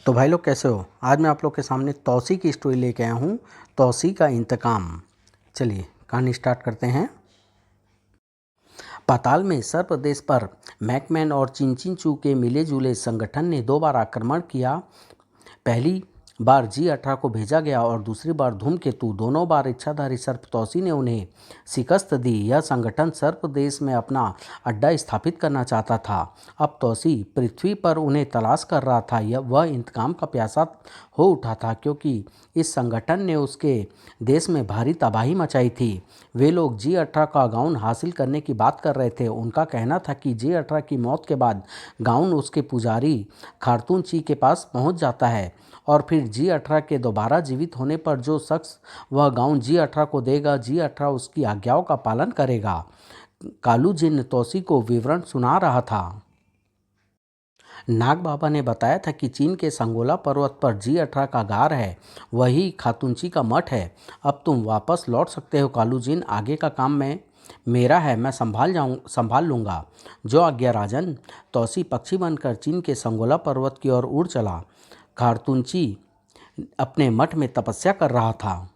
तो भाई लोग कैसे हो। आज मैं आप लोग के सामने तौसी की स्टोरी लेके आया हूँ। तौसी का इंतकाम। चलिए कहानी स्टार्ट करते हैं। पाताल में सर्प देश पर मैकमैन और चिंचिंचू के मिले जुले संगठन ने 2 बार आक्रमण किया। पहली बार G18 को भेजा गया और दूसरी बार धूमकेतु। दोनों बार इच्छाधारी सर्प तौसी ने उन्हें शिकस्त दी। यह संगठन सर्प देश में अपना अड्डा स्थापित करना चाहता था। अब तौसी पृथ्वी पर उन्हें तलाश कर रहा था। वह इंतकाम का प्यासा हो उठा था क्योंकि इस संगठन ने उसके देश में भारी तबाही मचाई थी। वे लोग G18 का गाउन हासिल करने की बात कर रहे थे। उनका कहना था कि G18 की मौत के बाद गाउन उसके पुजारी खार्तूनची के पास पहुंच जाता है और फिर G18 के दोबारा जीवित होने पर जो शख्स वह गाउन G18 को देगा, G18 उसकी आज्ञाओं का पालन करेगा। कालू जिन तौसी को विवरण सुना रहा था। नाग बाबा ने बताया था कि चीन के संगोला पर्वत पर G18 का गार है, वही खातूनची का मठ है। अब तुम वापस लौट सकते हो कालू जिन। आगे का काम मेरा है, मैं संभाल लूँगा। जो आज्ञा राजन। तौसी पक्षी बनकर चीन के संगोला पर्वत की ओर उड़ चला। खार्तूनची अपने मठ में तपस्या कर रहा था।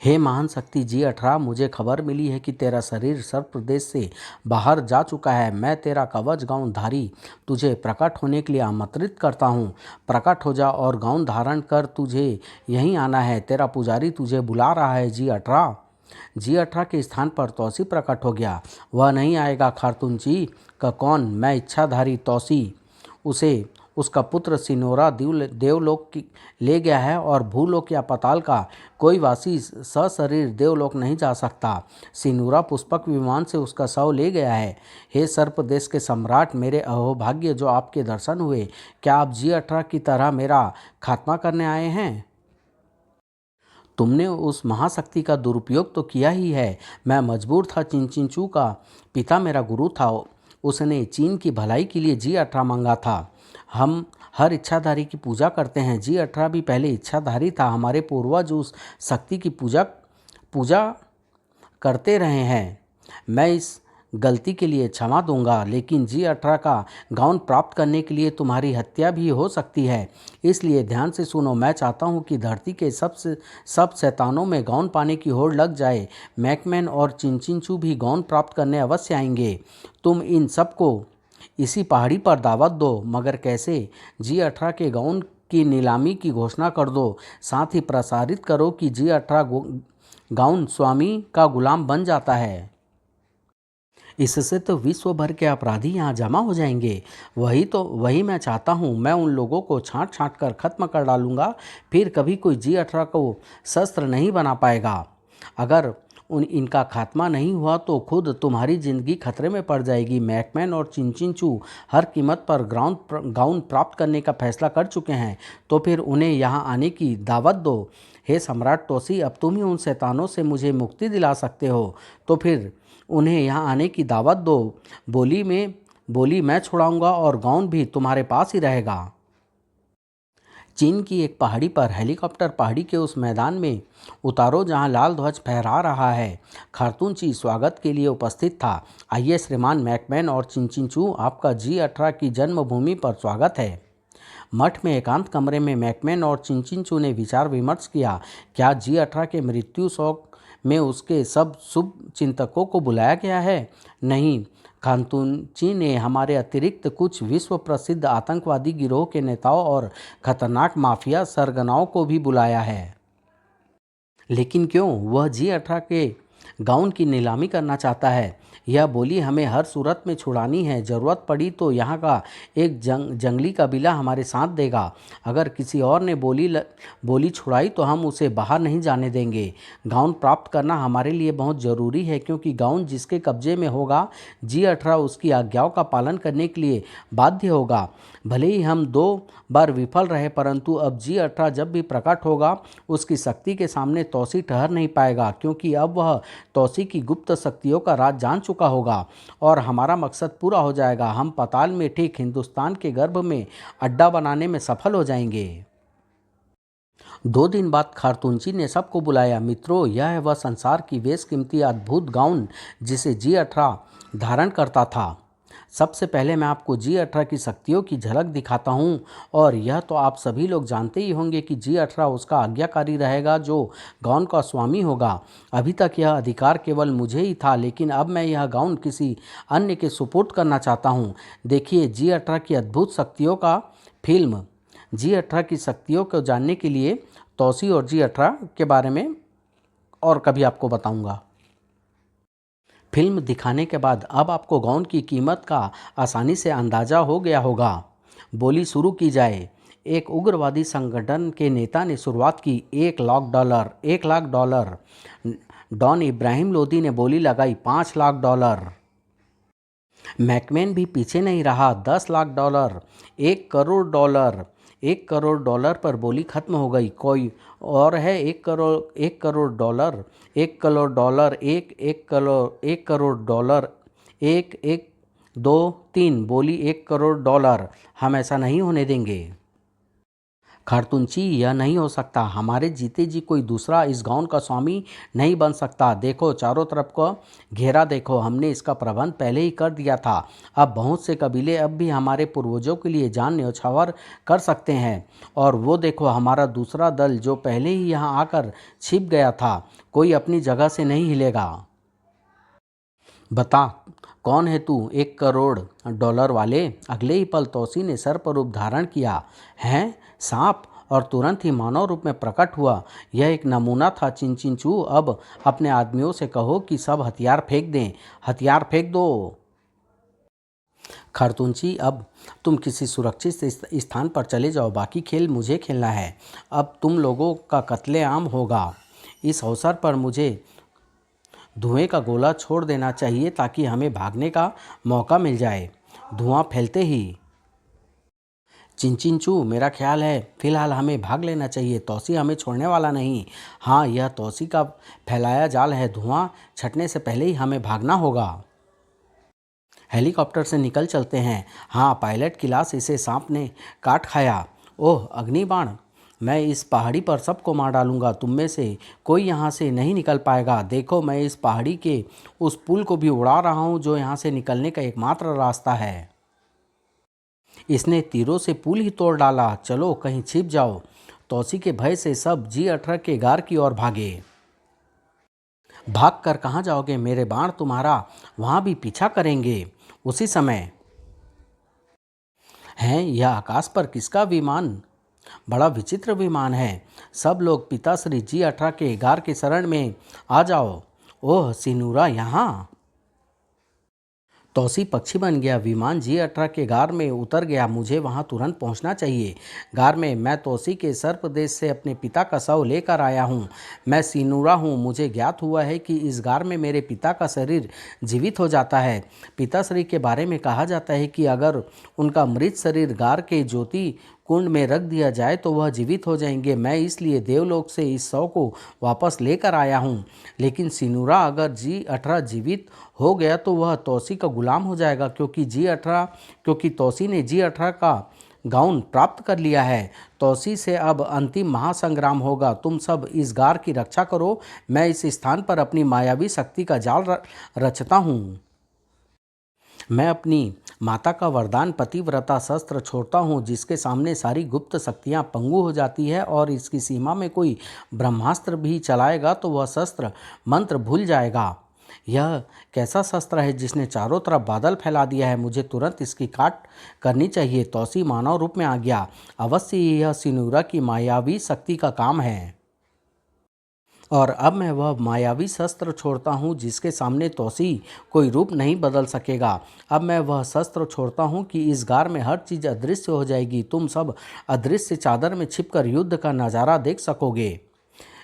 हे महान शक्ति G18, मुझे खबर मिली है कि तेरा शरीर सर्प प्रदेश से बाहर जा चुका है। मैं तेरा कवच गाउन धारी तुझे प्रकट होने के लिए आमंत्रित करता हूँ। प्रकट हो जा और गाउन धारण कर, तुझे यहीं आना है। तेरा पुजारी तुझे बुला रहा है G18 के स्थान पर तौसी प्रकट हो गया। वह नहीं आएगा खार्तूनची का कौन? मैं इच्छाधारी तौसी। उसे उसका पुत्र सिनोरा देवलोक ले गया है और भूलोक या पाताल का कोई वासी सशरीर देवलोक नहीं जा सकता। सिनोरा पुष्पक विमान से उसका शव ले गया है। हे सर्प देश के सम्राट, मेरे अहोभाग्य जो आपके दर्शन हुए। क्या आप G18 की तरह मेरा खात्मा करने आए हैं? तुमने उस महाशक्ति का दुरुपयोग तो किया ही है। मैं मजबूर था। चिंचिंचू का पिता मेरा गुरु था। उसने चीन की भलाई के लिए G18 मांगा था। हम हर इच्छाधारी की पूजा करते हैं। G18 भी पहले इच्छाधारी था। हमारे पूर्वज उस शक्ति की पूजा करते रहे हैं। मैं इस गलती के लिए क्षमा दूंगा, लेकिन G18 का गाउन प्राप्त करने के लिए तुम्हारी हत्या भी हो सकती है। इसलिए ध्यान से सुनो। मैं चाहता हूँ कि धरती के सब शैतानों में गाउन पाने की होड़ लग जाए। मैकमैन और चिंचिंचू भी गाउन प्राप्त करने अवश्य आएंगे। तुम इन सबको इसी पहाड़ी पर दावत दो। मगर कैसे? G18 के गाउन की नीलामी की घोषणा कर दो। साथ ही प्रसारित करो कि G18 गाउन स्वामी का गुलाम बन जाता है। इससे तो विश्व भर के अपराधी यहाँ जमा हो जाएंगे। वही मैं चाहता हूँ। मैं उन लोगों को छांट कर खत्म कर डालूंगा। फिर कभी कोई G18 को शस्त्र नहीं बना पाएगा। अगर इनका खात्मा नहीं हुआ तो खुद तुम्हारी जिंदगी खतरे में पड़ जाएगी। मैकमैन और चिंचिंचू हर कीमत पर गाउन प्राप्त करने का फैसला कर चुके हैं, तो फिर उन्हें यहाँ आने की दावत दो। हे सम्राट तौसी, अब तुम ही उन शैतानों से मुझे मुक्ति दिला सकते हो, तो फिर उन्हें यहाँ आने की दावत दो। बोली मैं छुड़ाऊंगा और गाउन भी तुम्हारे पास ही रहेगा। चीन की एक पहाड़ी पर हेलीकॉप्टर पहाड़ी के उस मैदान में उतारो जहां लाल ध्वज फहरा रहा है। खार्तूनची स्वागत के लिए उपस्थित था। आइए श्रीमान मैकमैन और चिंचिंचू, आपका G18 की जन्मभूमि पर स्वागत है। मठ में एकांत कमरे में मैकमैन और चिंचिंचू ने विचार विमर्श किया। क्या G18 के मृत्यु शोक में उसके सब शुभ चिंतकों को बुलाया गया है? नहीं, खार्तूनची ने हमारे अतिरिक्त कुछ विश्व प्रसिद्ध आतंकवादी गिरोह के नेताओं और खतरनाक माफिया सरगनाओं को भी बुलाया है। लेकिन क्यों? वह G18 के गाउन की नीलामी करना चाहता है। यह बोली हमें हर सूरत में छुड़ानी है। ज़रूरत पड़ी तो यहाँ का एक जंगली कबीला हमारे साथ देगा। अगर किसी और ने बोली छुड़ाई तो हम उसे बाहर नहीं जाने देंगे। गाउन प्राप्त करना हमारे लिए बहुत ज़रूरी है, क्योंकि गाउन जिसके कब्जे में होगा, G18 उसकी आज्ञाओं का पालन करने के लिए बाध्य होगा। भले ही हम 2 बार विफल रहे, परंतु अब G18 जब भी प्रकट होगा, उसकी शक्ति के सामने तौसी ठहर नहीं पाएगा, क्योंकि अब वह तौसी की गुप्त शक्तियों का राज जान चुका होगा और हमारा मकसद पूरा हो जाएगा। हम पाताल में ठीक हिंदुस्तान के गर्भ में अड्डा बनाने में सफल हो जाएंगे। 2 दिन बाद खार्तूनची ने सबको बुलाया। मित्रों, यह है वह संसार की बेशकीमती अद्भुत गाउन जिसे G18 धारण करता था। सबसे पहले मैं आपको G18 की शक्तियों की झलक दिखाता हूँ और यह तो आप सभी लोग जानते ही होंगे कि G18 उसका आज्ञाकारी रहेगा जो गाउन का स्वामी होगा। अभी तक यह अधिकार केवल मुझे ही था, लेकिन अब मैं यह गाउन किसी अन्य के सुपुर्द करना चाहता हूँ। देखिए G18 की अद्भुत शक्तियों का फिल्म। G18 की शक्तियों को जानने के लिए तौसी और G18 के बारे में और कभी आपको बताऊंगा। फिल्म दिखाने के बाद अब आपको गाउन की कीमत का आसानी से अंदाज़ा हो गया होगा। बोली शुरू की जाए। एक उग्रवादी संगठन के नेता ने शुरुआत की। $1 लाख, $1 लाख। डॉन इब्राहिम लोदी ने बोली लगाई $5 लाख। मैकमेन भी पीछे नहीं रहा। $10 लाख, $1 करोड़। $1 करोड़ पर बोली खत्म हो गई। कोई और है? $1 करोड़, $1 करोड़, $1 करोड़, एक एक 2 3 बोली $1 करोड़। हम ऐसा नहीं होने देंगे। खारतूनची, यह नहीं हो सकता। हमारे जीते जी कोई दूसरा इस गांव का स्वामी नहीं बन सकता। देखो चारों तरफ को घेरा देखो, हमने इसका प्रबंध पहले ही कर दिया था। अब बहुत से कबीले अब भी हमारे पूर्वजों के लिए जान न्यौछावर कर सकते हैं। और वो देखो हमारा दूसरा दल जो पहले ही यहाँ आकर छिप गया था, कोई अपनी जगह से नहीं हिलेगा। बता, कौन है तू $1 करोड़ वाले? अगले ही पल तौसी ने सर पर रूप धारण किया। हैं सांप, और तुरंत ही मानव रूप में प्रकट हुआ। यह एक नमूना था। चिंचिंचू, अब अपने आदमियों से कहो कि सब हथियार फेंक दें। हथियार फेंक दो। खरतुंची, अब तुम किसी सुरक्षित स्थान पर चले जाओ। बाकी खेल मुझे खेलना है। अब तुम लोगों का कत्लेआम होगा। इस अवसर पर मुझे धुएं का गोला छोड़ देना चाहिए ताकि हमें भागने का मौका मिल जाए। धुआं फैलते ही चिंचिंचू, मेरा ख्याल है फिलहाल हमें भाग लेना चाहिए। तौसी हमें छोड़ने वाला नहीं। हाँ, यह तौसी का फैलाया जाल है। धुआं छटने से पहले ही हमें भागना होगा। हेलीकॉप्टर से निकल चलते हैं। हाँ, पायलट की लाश इसे सांप ने काट खाया। ओह, अग्निबाण! मैं इस पहाड़ी पर सबको मार डालूंगा। तुम में से कोई यहाँ से नहीं निकल पाएगा। देखो, मैं इस पहाड़ी के उस पुल को भी उड़ा रहा हूँ जो यहाँ से निकलने का एकमात्र रास्ता है। इसने तीरों से पुल ही तोड़ डाला। चलो कहीं छिप जाओ। तौसी के भय से सब G18 के गार की ओर भागे। भाग कर कहाँ जाओगे? मेरे बाण तुम्हारा वहाँ भी पीछा करेंगे। उसी समय है, यह आकाश पर किसका विमान? बड़ा विचित्र विमान है। सब लोग पिताश्री G18 के गार के शरण में आ जाओ। ओह, सिनूरा यहाँ। तौसी पक्षी बन गया। विमान G18 के गार में उतर गया। मुझे वहां तुरंत पहुंचना चाहिए। गार में मैं तौसी के सर प्रदेश से अपने पिता का शव लेकर आया हूं। मैं सीनूरा हूं। मुझे ज्ञात हुआ है कि इस गार में मेरे पिता का शरीर जीवित हो जाता है। पिताश्री के बारे में कहा जाता है कि अगर उनका मृत शरीर गार के ज्योति कुंड में रख दिया जाए तो वह जीवित हो जाएंगे। मैं इसलिए देवलोक से इस शव को वापस लेकर आया हूँ। लेकिन सिनूरा, अगर G18 जीवित हो गया तो वह तौसी का गुलाम हो जाएगा, क्योंकि तौसी ने G18 का गाउन प्राप्त कर लिया है। तौसी से अब अंतिम महासंग्राम होगा। तुम सब इस गार की रक्षा करो। मैं इस स्थान पर अपनी मायावी शक्ति का जाल रचता हूँ। मैं अपनी माता का वरदान पतिव्रता शस्त्र छोड़ता हूँ, जिसके सामने सारी गुप्त शक्तियाँ पंगु हो जाती है, और इसकी सीमा में कोई ब्रह्मास्त्र भी चलाएगा तो वह शस्त्र मंत्र भूल जाएगा। यह कैसा शस्त्र है जिसने चारों तरफ बादल फैला दिया है? मुझे तुरंत इसकी काट करनी चाहिए। तौसी मानव रूप में आ गया। अवश्य यह सिनूरा की मायावी शक्ति का काम है। और अब मैं वह मायावी शस्त्र छोड़ता हूँ जिसके सामने तौसी कोई रूप नहीं बदल सकेगा। अब मैं वह शस्त्र छोड़ता हूँ कि इस गार में हर चीज़ अदृश्य हो जाएगी। तुम सब अदृश्य चादर में छिपकर युद्ध का नज़ारा देख सकोगे।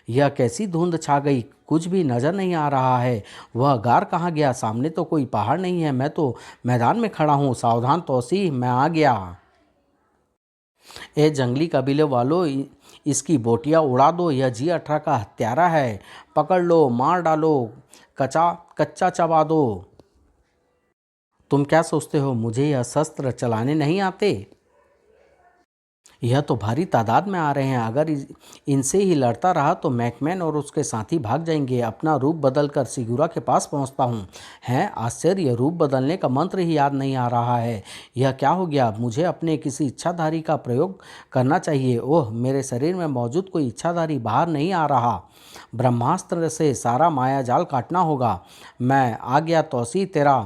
यह कैसी धुंध छा गई, कुछ भी नज़र नहीं आ रहा है। वह गार कहाँ गया? सामने तो कोई पहाड़ नहीं है। मैं तो मैदान में खड़ा हूँ। सावधान तौसी, मैं आ गया। ए जंगली कबीले वालों, इसकी बोटियां उड़ा दो। यह G18 का हत्यारा है। पकड़ लो, मार डालो, कच्चा कच्चा चबा दो। तुम क्या सोचते हो मुझे यह शस्त्र चलाने नहीं आते? यह तो भारी तादाद में आ रहे हैं। अगर इनसे ही लड़ता रहा तो मैकमैन और उसके साथी भाग जाएंगे। अपना रूप बदलकर सिगुरा के पास पहुंचता हूं। हैं आश्चर्य, रूप बदलने का मंत्र ही याद नहीं आ रहा है। यह क्या हो गया? मुझे अपने किसी इच्छाधारी का प्रयोग करना चाहिए। ओह, मेरे शरीर में मौजूद कोई इच्छाधारी बाहर नहीं आ रहा। ब्रह्मास्त्र से सारा माया जाल काटना होगा। मैं आ गया तौसी तेरा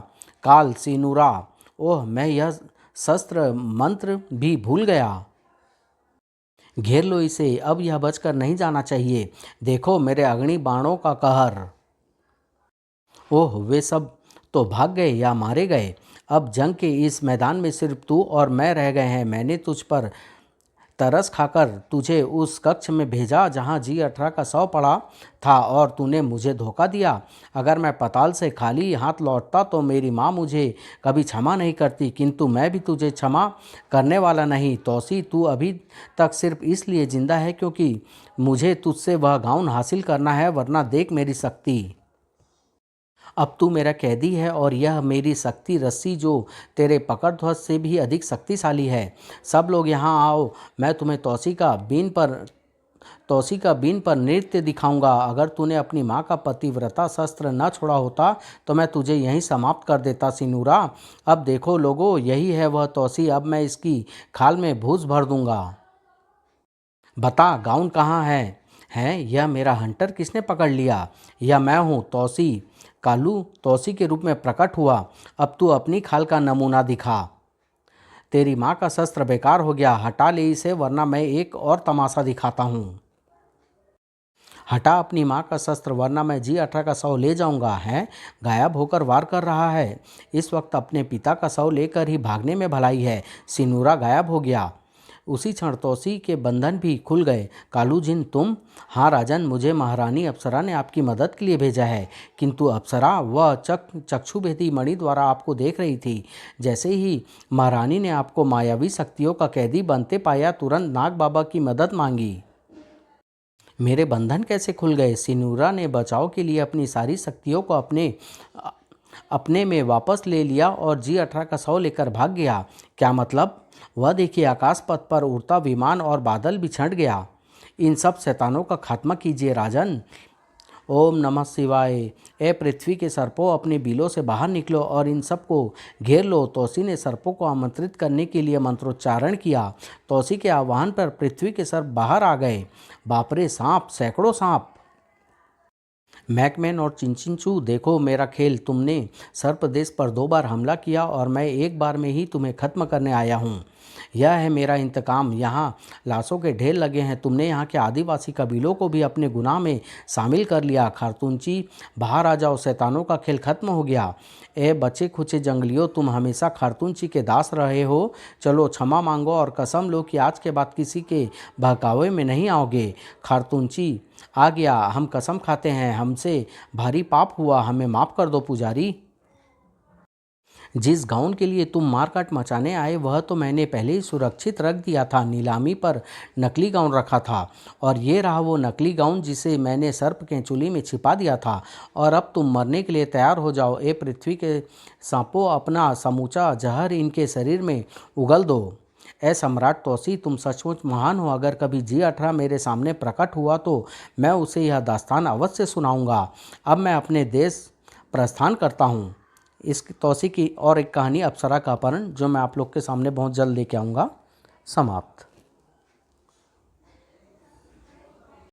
काल सिनुरा। ओह, मैं यह शस्त्र मंत्र भी भूल गया। घेर लो इसे, अब यह बचकर नहीं जाना चाहिए। देखो मेरे अग्नि बाणों का कहर। ओह, वे सब तो भाग गए या मारे गए। अब जंग के इस मैदान में सिर्फ तू और मैं रह गए हैं। मैंने तुझ पर तरस खाकर तुझे उस कक्ष में भेजा जहाँ G18 का शव पड़ा था और तूने मुझे धोखा दिया। अगर मैं पाताल से खाली हाथ लौटता तो मेरी माँ मुझे कभी क्षमा नहीं करती, किंतु मैं भी तुझे क्षमा करने वाला नहीं। तौसी, तू अभी तक सिर्फ इसलिए जिंदा है क्योंकि मुझे तुझसे वह गाउन हासिल करना है, वरना देख मेरी शक्ति। अब तू मेरा कैदी है और यह मेरी शक्ति रस्सी जो तेरे पकड़ ध्वज से भी अधिक शक्तिशाली है। सब लोग यहाँ आओ, मैं तुम्हें तौसी का बीन पर नृत्य दिखाऊंगा। अगर तूने अपनी माँ का पतिव्रता शस्त्र न छोड़ा होता तो मैं तुझे यहीं समाप्त कर देता सिनुरा। अब देखो लोगो, यही है वह तौसी। अब मैं इसकी खाल में भूस भर दूंगा। बता, गाउन कहाँ है यह मेरा हंटर किसने पकड़ लिया? यह मैं हूँ तौसी। कालू तौसी के रूप में प्रकट हुआ। अब तू अपनी खाल का नमूना दिखा। तेरी माँ का शस्त्र बेकार हो गया, हटा ले इसे, वरना मैं एक और तमाशा दिखाता हूँ। हटा अपनी माँ का शस्त्र, वरना मैं G18 का शव ले जाऊंगा। है गायब होकर वार कर रहा है। इस वक्त अपने पिता का शव लेकर ही भागने में भलाई है। सिनुरा गायब हो गया। उसी क्षण तौसी के बंधन भी खुल गए। कालू जिन तुम? हाँ राजन, मुझे महारानी अप्सरा ने आपकी मदद के लिए भेजा है। किंतु अप्सरा वह चक्षुभेदी मणि द्वारा आपको देख रही थी। जैसे ही महारानी ने आपको मायावी शक्तियों का कैदी बनते पाया, तुरंत नाग बाबा की मदद मांगी। मेरे बंधन कैसे खुल गए? सिनुरा ने बचाव के लिए अपनी सारी शक्तियों को अपने में वापस ले लिया और G18 का शव लेकर भाग गया। क्या मतलब? वह देखिए, आकाश पथ पर उड़ता विमान और बादल भी छंट गया। इन सब शैतानों का खात्मा कीजिए राजन। ओम नमः शिवाय। ए पृथ्वी के सर्पों, अपने बिलों से बाहर निकलो और इन सब को घेर लो। तौसी ने सर्पों को आमंत्रित करने के लिए मंत्रोच्चारण किया। तौसी के आह्वान पर पृथ्वी के सर्प बाहर आ गए। बापरे, सांप, सैकड़ों सांप। मैकमैन और चिंचिंचू, देखो मेरा खेल। तुमने सर्प देश पर 2 बार हमला किया और मैं एक बार में ही तुम्हें खत्म करने आया हूँ। यह है मेरा इंतकाम। यहाँ लाशों के ढेर लगे हैं। तुमने यहाँ के आदिवासी कबीलों को भी अपने गुनाह में शामिल कर लिया। खारतूंची, बाहर आ जाओ, शैतानों का खेल खत्म हो गया। ए बचे खुचे जंगलियों, तुम हमेशा खारतूंची के दास रहे हो। चलो क्षमा मांगो और कसम लो कि आज के बाद किसी के बहकावे में नहीं आओगे। खारतूंची आ गया, हम कसम खाते हैं, हमसे भारी पाप हुआ, हमें माफ़ कर दो पुजारी। जिस गाउन के लिए तुम मारकाट मचाने आए वह तो मैंने पहले ही सुरक्षित रख दिया था। नीलामी पर नकली गाउन रखा था और ये रहा वो नकली गाउन जिसे मैंने सर्प के चूली में छिपा दिया था। और अब तुम मरने के लिए तैयार हो जाओ। ए पृथ्वी के सांपों, अपना समूचा जहर इनके शरीर में उगल दो। ए सम्राट तौसी, तुम सचमुच महान हो। अगर कभी G18 मेरे सामने प्रकट हुआ तो मैं उसे यह दास्तान अवश्य सुनाऊंगा। अब मैं अपने देश प्रस्थान करता हूँ। इस तौसी की और एक कहानी अप्सरा का अपहरण, जो मैं आप लोग के सामने बहुत जल्द लेके आऊँगा, समाप्त।